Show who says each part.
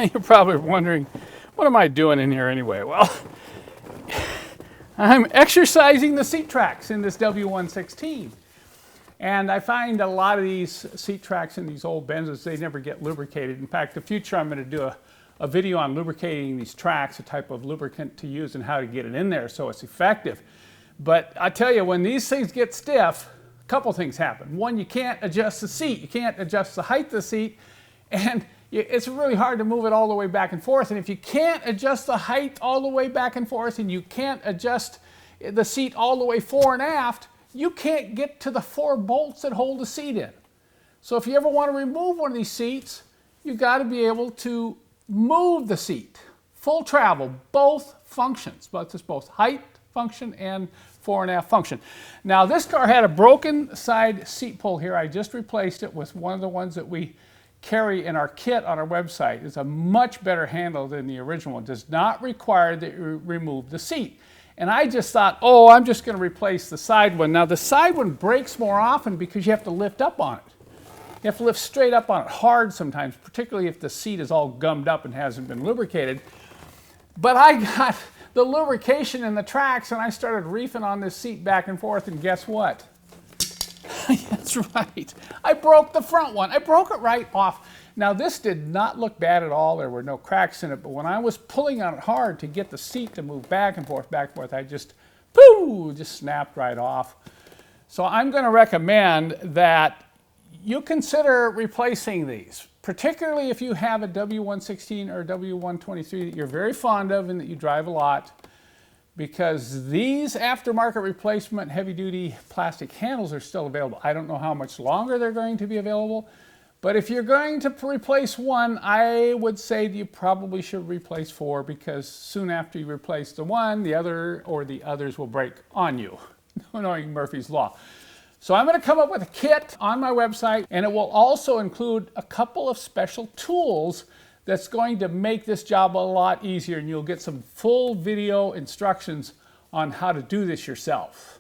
Speaker 1: You're probably wondering, what am I doing in here anyway? Well, I'm exercising the seat tracks in this W116. And I find a lot of these seat tracks in these old Benzes, they never get lubricated. In fact, in the future, I'm going to do a video on lubricating these tracks, a type of lubricant to use and how to get it in there so it's effective. But I tell you, when these things get stiff, a couple things happen. One, you can't adjust the seat. You can't adjust the height of the seat. And it's really hard to move it all the way back and forth. And if you can't adjust the height all the way back and forth, and you can't adjust the seat all the way fore and aft, you can't get to the 4 bolts that hold the seat in. So if you ever want to remove one of these seats, you've got to be able to move the seat. Full travel, both functions, but it's both height function and fore and aft function. Now this car had a broken side seat pull here. I just replaced it with one of the ones that we carry in our kit on our website. It's a much better handle than the original one. It does not require that you remove the seat. And I just thought, oh, I'm just going to replace the side one. Now the side one breaks more often because you have to lift up on it. You have to lift straight up on it hard sometimes, particularly if the seat is all gummed up and hasn't been lubricated. But I got the lubrication in the tracks and I started reefing on this seat back and forth, and guess what? That's right. I broke the front one. I broke it right off. Now this did not look bad at all. There were no cracks in it, but when I was pulling on it hard to get the seat to move back and forth, I just, pooh, just snapped right off. So I'm going to recommend that you consider replacing these, particularly if you have a W116 or W123 that you're very fond of and that you drive a lot, because these aftermarket replacement heavy-duty plastic handles are still available. I don't know how much longer they're going to be available, but if you're going to replace one, I would say that you probably should replace 4, because soon after you replace the one, the other or the others will break on you, knowing Murphy's Law. So I'm going to come up with a kit on my website, and it will also include a couple of special tools that's going to make this job a lot easier, and you'll get some full video instructions on how to do this yourself.